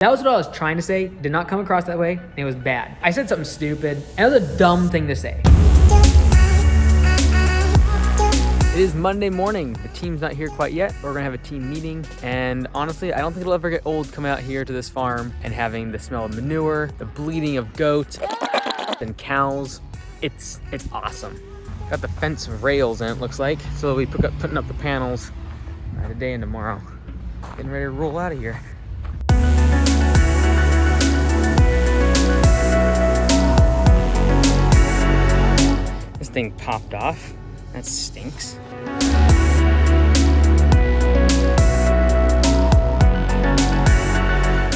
That was what I was trying to say. Did not come across that way, and it was bad. I said something stupid, and it was a dumb thing to say. It is Monday morning. The team's not here quite yet, but we're gonna have a team meeting. And honestly, I don't think it'll ever get old coming out here to this farm and having the smell of manure, the bleating of goats and cows. It's awesome. Got the fence rails in, it looks like. So we'll be putting up the panels today and tomorrow. Getting ready to roll out of here. This thing popped off. That stinks.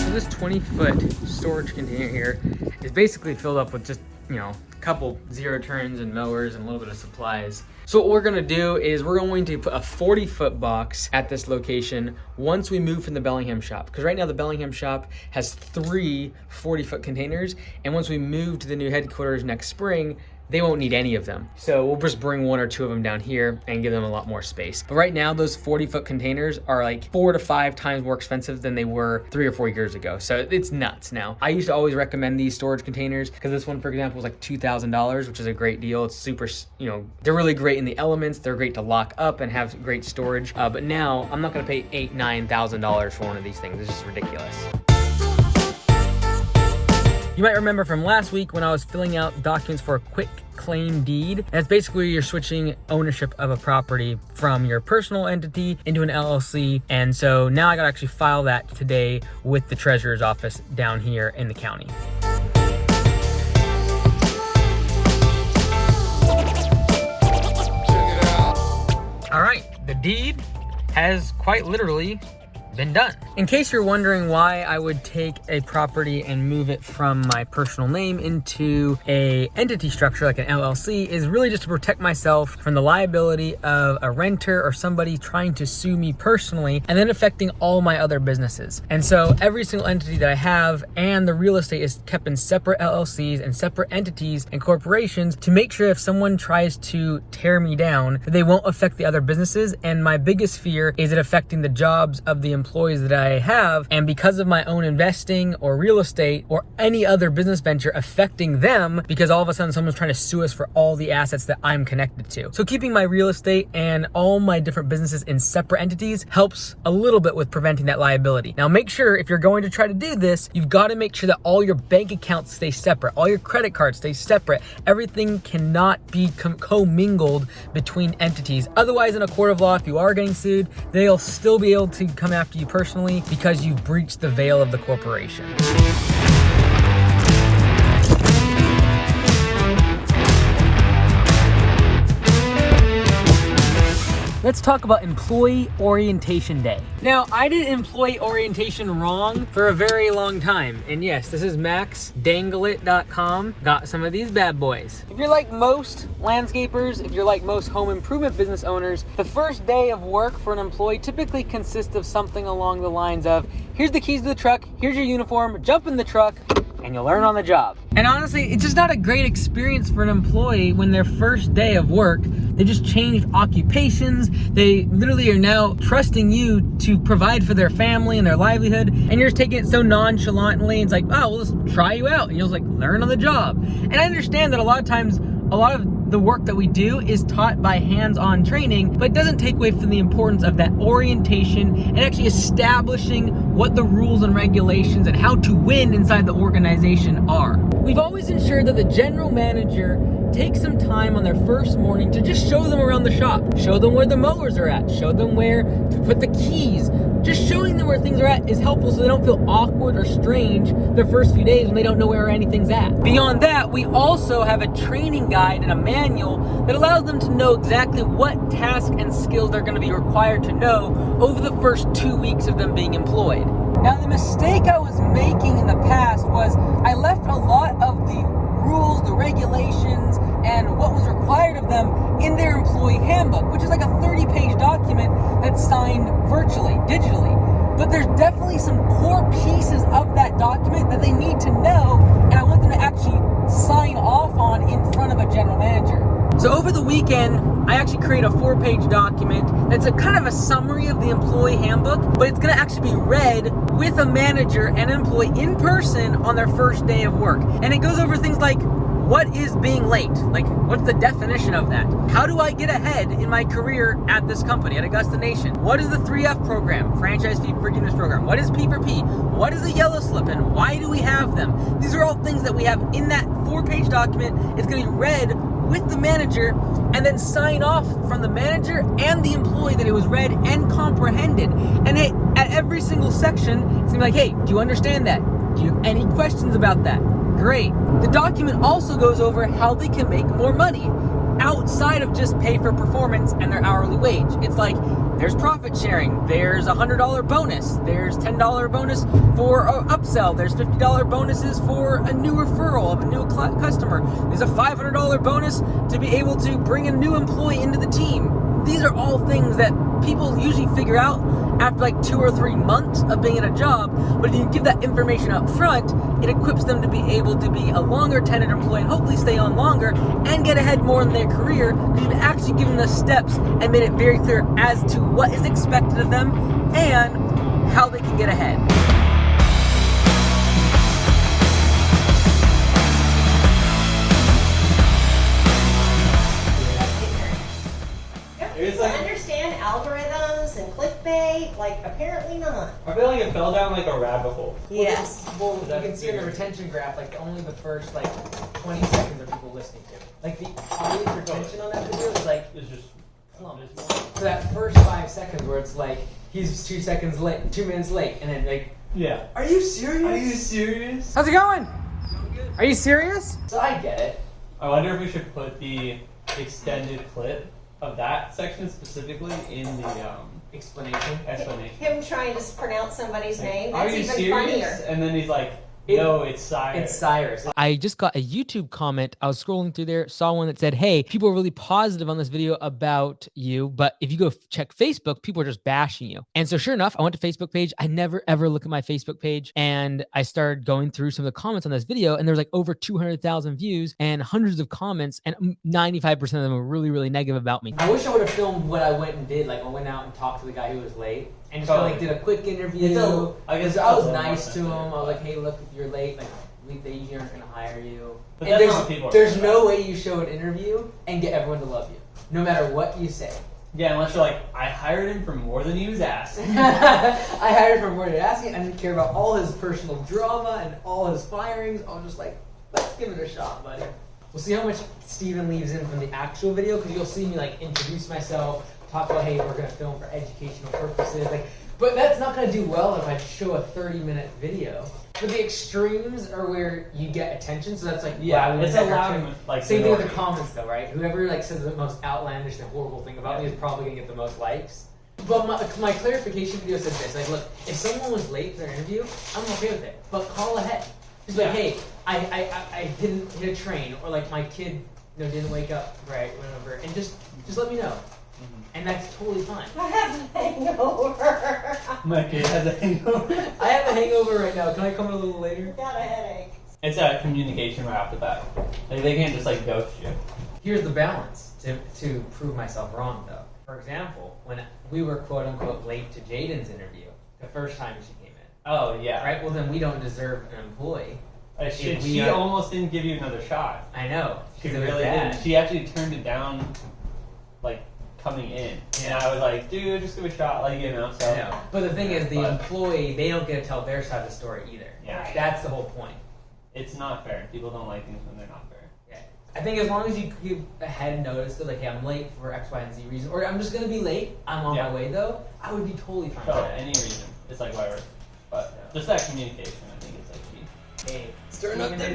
So this 20-foot storage container here is basically filled up with just, a couple zero turns and mowers and a little bit of supplies. So what we're gonna do is we're going to put a 40-foot box at this location once we move from the Bellingham shop. Because right now the Bellingham shop has 3 40-foot containers, and once we move to the new headquarters next spring, they won't need any of them. So we'll just bring 1 or 2 of them down here and give them a lot more space. But right now, those 40-foot containers are like 4 to 5 times more expensive than they were 3 or 4 years ago. So it's nuts now. I used to always recommend these storage containers because this one, for example, was like $2,000, which is a great deal. It's super, they're really great in the elements. They're great to lock up and have great storage. But now I'm not gonna pay $8,000, $9,000 for one of these things. It's just ridiculous. You might remember from last week when I was filling out documents for a quick claim deed. And it's basically you're switching ownership of a property from your personal entity into an LLC. And so now I gotta actually file that today with the treasurer's office down here in the county. All right, the deed has quite literally been done. In case you're wondering why I would take a property and move it from my personal name into a entity structure like an LLC, is really just to protect myself from the liability of a renter or somebody trying to sue me personally and then affecting all my other businesses. And so every single entity that I have and the real estate is kept in separate LLCs and separate entities and corporations to make sure if someone tries to tear me down, that they won't affect the other businesses. And my biggest fear is it affecting the jobs of the employees that I have, and because of my own investing or real estate or any other business venture affecting them, because all of a sudden someone's trying to sue us for all the assets that I'm connected to. So keeping my real estate and all my different businesses in separate entities helps a little bit with preventing that liability. Now make sure if you're going to try to do this, you've got to make sure that all your bank accounts stay separate, all your credit cards stay separate. Everything cannot be commingled between entities. Otherwise, in a court of law, if you are getting sued, they'll still be able to come after you personally because you've breached the veil of the corporation. Let's talk about Employee Orientation Day. Now, I did employee orientation wrong for a very long time. And yes, this is maxdangleit.com. Got some of these bad boys. If you're like most landscapers, if you're like most home improvement business owners, the first day of work for an employee typically consists of something along the lines of, here's the keys to the truck, here's your uniform, jump in the truck, and you'll learn on the job. And honestly, it's just not a great experience for an employee when their first day of work, they just changed occupations. They literally are now trusting you to provide for their family and their livelihood, and you're just taking it so nonchalantly. It's like, oh, we'll just try you out, and you'll just like learn on the job. And I understand that a lot of times, a lot of the work that we do is taught by hands-on training, but it doesn't take away from the importance of that orientation and actually establishing what the rules and regulations and how to win inside the organization are. We've always ensured that the general manager takes some time on their first morning to just show them around the shop, show them where the mowers are at, show them where to put the keys. Just showing them where things are at is helpful so they don't feel awkward or strange their first few days when they don't know where anything's at. Beyond that, we also have a training guide and a manual that allows them to know exactly what tasks and skills they're going to be required to know over the first 2 weeks of them being employed. Now, the mistake I was making in the past was I left a lot of the rules, the regulations, and what was required of them in their employee handbook, which is like a 30-page document that's signed virtually, digitally. But there's definitely some core pieces of that document that they need to know, and I want them to actually sign off on in front of a general manager. So over the weekend, I actually created a 4-page document that's a kind of a summary of the employee handbook, but it's gonna actually be read with a manager and employee in person on their first day of work. And it goes over things like, what is being late? Like, what's the definition of that? How do I get ahead in my career at this company, at Augusta Nation? What is the 3F program, Franchise Fee Forgiveness Program? What is P4P? What is a yellow slip and why do we have them? These are all things that we have in that 4-page document. It's gonna be read with the manager and then sign off from the manager and the employee that it was read and comprehended. And hey, at every single section, it's gonna be like, hey, do you understand that? Do you have any questions about that? Great. The document also goes over how they can make more money outside of just pay for performance and their hourly wage. It's like, there's profit sharing, there's a $100 bonus, there's $10 bonus for an upsell, there's $50 bonuses for a new referral of a new customer, there's a $500 bonus to be able to bring a new employee into the team. These are all things that people usually figure out after like 2 or 3 months of being in a job, but if you give that information up front, it equips them to be able to be a longer tenured employee and hopefully stay on longer and get ahead more in their career because you've actually given the steps and made it very clear as to what is expected of them and how they can get ahead. It's like, understand algorithms and clickbait, like apparently not. I feel like it fell down like a rabbit hole. Yes. Well, you can see in the retention graph, like only the first like 20 seconds are people listening to. Like the audience retention on that video is like It's just so that first 5 seconds where it's like he's 2 seconds late, 2 minutes late, and then like, yeah. are you serious? Are you serious? How's it going? Are you serious? So I get it. I wonder if we should put the extended clip of that section specifically in the Explanation. Him trying to pronounce somebody's name, Are that's you even serious? funnier. And then he's like, no, it's Cyrus. It's Cyrus. I just got a YouTube comment. I was scrolling through there, saw one that said, hey, people are really positive on this video about you, but if you go check Facebook, people are just bashing you. And so sure enough, I went to Facebook page. I never ever look at my Facebook page. And I started going through some of the comments on this video and there was like over 200,000 views and hundreds of comments and 95% of them were really, really negative about me. I wish I would have filmed what I went and did. Like I went out and talked to the guy who was late. And just like did a quick interview. I was nice to him. I was like, hey, look, if you're late, like they usually aren't gonna hire you. But and that's not people there's no way you show an interview and get everyone to love you, no matter what you say. Yeah, unless you're like, I hired him for more than he was asking. I hired him for more than asking. I didn't care about all his personal drama and all his firings. I was just like, let's give it a shot, buddy. We'll see how much Steven leaves in from the actual video, because you'll see me like introduce myself, talk about, hey, we're gonna film for educational purposes, like, but that's not gonna do well if I show a 30-minute video. But the extremes are where you get attention, so that's like, yeah, wow, it's allowing like same thing with the comments though, right? Whoever like says the most outlandish and horrible thing about me is probably gonna get the most likes. But my clarification video said this, like, look, if someone was late for their interview, I'm okay with it, but call ahead. Just like, hey, I didn't hit a train, or like my kid, didn't wake up right, whatever, and just let me know. And that's totally fine. I have a hangover. My kid has a hangover. I have a hangover right now. Can I come in a little later? Got a headache. It's a communication right off the bat. Like they can't just like ghost you. Here's the balance to prove myself wrong though. For example, when we were quote unquote late to Jaden's interview, the first time she came in. Oh yeah. Right? Well then we don't deserve an employee. She almost didn't give you another shot. I know. She really didn't. She actually turned it down, like, coming in. Yeah. And I was like, dude, just give it a shot, so. I know. But the thing is, the employee, they don't get to tell their side of the story either. Yeah. Right. That's the whole point. It's not fair. People don't like things when they're not fair. Yeah. I think as long as you give a head notice that, like, hey, I'm late for X, Y, and Z reason, or I'm just going to be late, I'm on my way, though, I would be totally fine with that. Any reason. It's like whatever. But just that communication, I think, is like key. Hey, stirring up that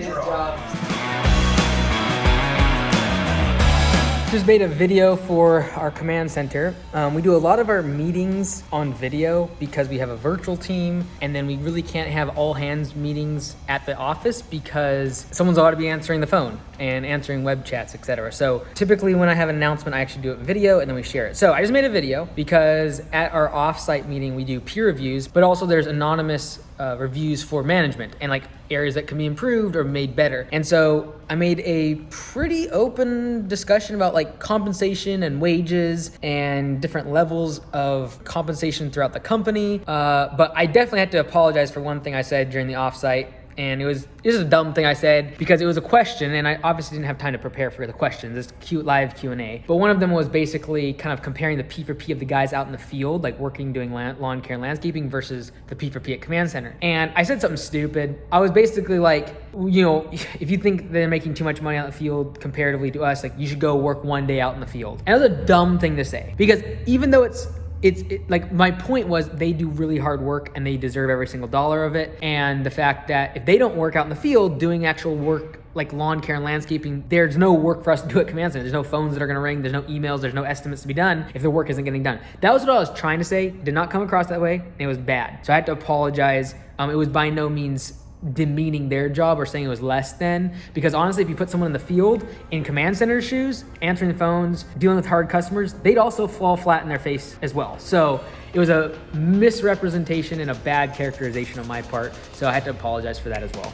just made a video for our command center. We do a lot of our meetings on video because we have a virtual team, and then we really can't have all hands meetings at the office because someone's ought to be answering the phone and answering web chats, etc. So typically when I have an announcement, I actually do it in video and then we share it. So I just made a video because at our offsite meeting, we do peer reviews, but also there's anonymous reviews for management and like areas that can be improved or made better. And so I made a pretty open discussion about like compensation and wages and different levels of compensation throughout the company. But I definitely had to apologize for one thing I said during the offsite. And it was a dumb thing I said because it was a question, and I obviously didn't have time to prepare for the questions. This cute live Q&A. But one of them was basically kind of comparing the P4P of the guys out in the field, like working, doing lawn care and landscaping versus the P4P at command center. And I said something stupid. I was basically like, you know, if you think they're making too much money out in the field comparatively to us, like you should go work one day out in the field. And that was a dumb thing to say because even though it's like my point was they do really hard work and they deserve every single dollar of it. And the fact that if they don't work out in the field doing actual work like lawn care and landscaping, there's no work for us to do at command center. There's no phones that are gonna ring. There's no emails. There's no estimates to be done if the work isn't getting done. That was what I was trying to say. Did not come across that way. And it was bad. So I had to apologize. It was by no means demeaning their job or saying it was less than, because honestly, if you put someone in the field in command center shoes, answering the phones, dealing with hard customers, they'd also fall flat in their face as well. So it was a misrepresentation and a bad characterization on my part. So I had to apologize for that as well.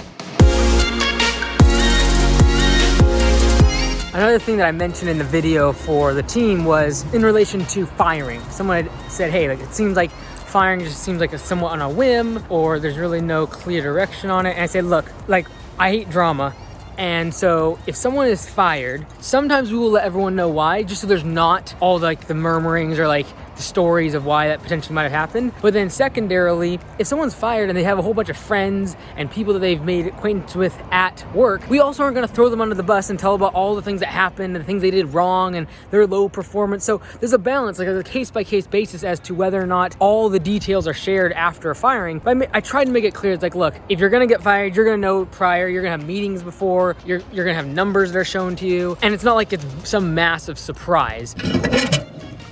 Another thing that I mentioned in the video for the team was in relation to firing. Someone had said, hey, like, it seems like firing just seems like a somewhat on a whim, or there's really no clear direction on it. And I said, look, like, I hate drama. And so if someone is fired, sometimes we will let everyone know why, just so there's not all like the murmurings or like the stories of why that potentially might have happened. But then secondarily, if someone's fired and they have a whole bunch of friends and people that they've made acquaintance with at work, we also aren't gonna throw them under the bus and tell about all the things that happened and the things they did wrong and their low performance. So there's a balance, like a case-by-case basis as to whether or not all the details are shared after a firing. But I tried to make it clear, it's like, look, if you're gonna get fired, you're gonna know prior, you're gonna have meetings before, you're gonna have numbers that are shown to you, and it's not like it's some massive surprise.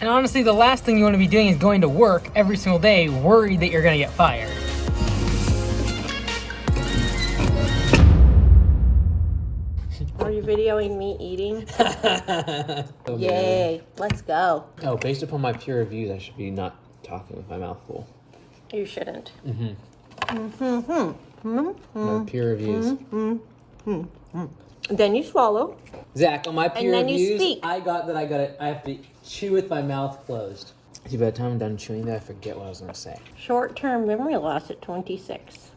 And honestly, the last thing you want to be doing is going to work every single day worried that you're going to get fired. Are you videoing me eating? Yay, let's go. Oh, based upon my peer reviews, I should be not talking with my mouth full. You shouldn't. My peer reviews. Then you swallow. Zach, on my peer And then you reviews, speak. I have to chew with my mouth closed. See, by the time I'm done chewing that, I forget what I was going to say. Short-term memory loss at 26.